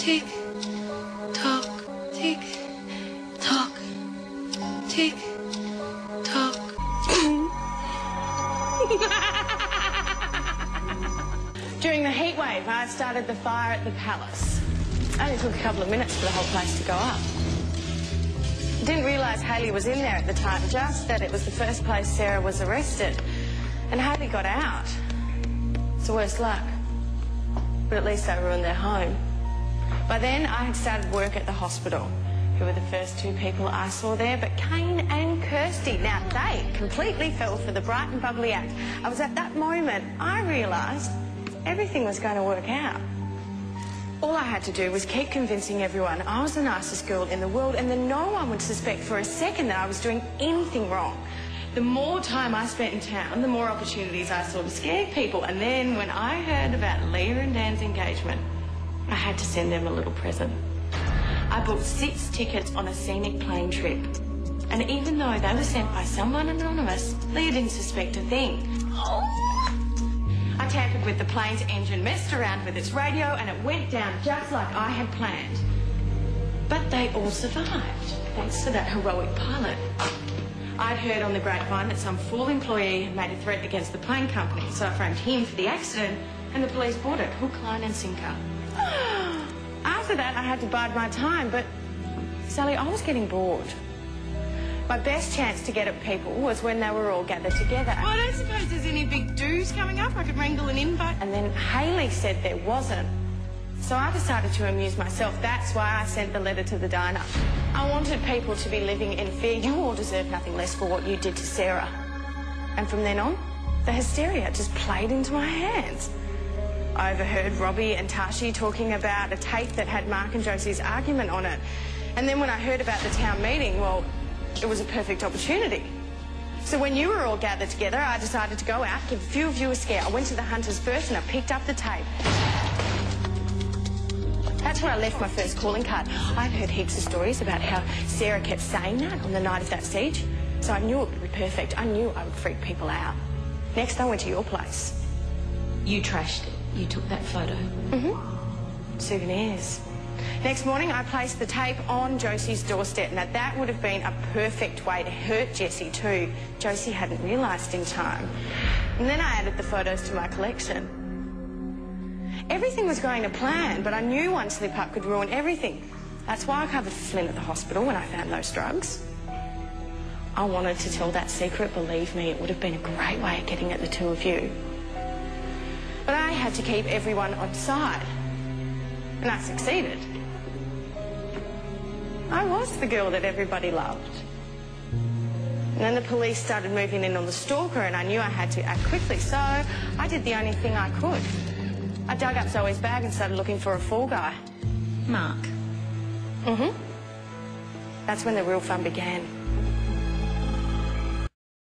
tick, tock, tick, tock, tick, tock. During the heat wave, I started the fire at the palace. It only took a couple of minutes for the whole place to go up. I didn't realise Hayley was in there at the time, just that it was the first place Sarah was arrested. And Hayley got out. It's the worst luck. But at least they ruined their home. By then, I had started work at the hospital, who were the first two people I saw there, but Kane and Kirsty. Now, they completely fell for the bright and bubbly act. I was at that moment, I realised everything was going to work out. All I had to do was keep convincing everyone I was the nicest girl in the world and then no one would suspect for a second that I was doing anything wrong. The more time I spent in town, the more opportunities I saw to scare people. And then when I heard about Leah and Dan's engagement, I had to send them a little present. I booked 6 tickets on a scenic plane trip. And even though they were sent by someone anonymous, Leah didn't suspect a thing. I tampered with the plane's engine, messed around with its radio, and it went down just like I had planned. But they all survived, thanks to that heroic pilot. I'd heard on the grapevine that some fool employee had made a threat against the plane company, so I framed him for the accident, and the police bought it, hook, line and sinker. After that, I had to bide my time, but, Sally, I was getting bored. My best chance to get at people was when they were all gathered together. Well, I don't suppose there's any big do's coming up. I could wrangle an invite. And then Hayley said there wasn't. So I decided to amuse myself. That's why I sent the letter to the diner. I wanted people to be living in fear. You all deserve nothing less for what you did to Sarah. And from then on, the hysteria just played into my hands. I overheard Robbie and Tashi talking about a tape that had Mark and Josie's argument on it. And then when I heard about the town meeting, well, it was a perfect opportunity. So when you were all gathered together, I decided to go out, give a few of you a scare. I went to the Hunters first and I picked up the tape. That's where I left my first calling card. I'd heard heaps of stories about how Sarah kept saying that on the night of that siege. So I knew it would be perfect. I knew I would freak people out. Next, I went to your place. You trashed it. You took that photo. Mm-hmm. Souvenirs. Next morning, I placed the tape on Josie's doorstep. Now, that would have been a perfect way to hurt Jessie too. Josie hadn't realised in time. And then I added the photos to my collection. Everything was going to plan, but I knew one slip-up could ruin everything. That's why I covered for Flynn at the hospital when I found those drugs. I wanted to tell that secret. Believe me, it would have been a great way of getting at the two of you. But I had to keep everyone on side. And I succeeded. I was the girl that everybody loved. And then the police started moving in on the Stalker and I knew I had to act quickly, so I did the only thing I could. I dug up Zoe's bag and started looking for a fall guy. Mark. Mm-hmm. That's when the real fun began.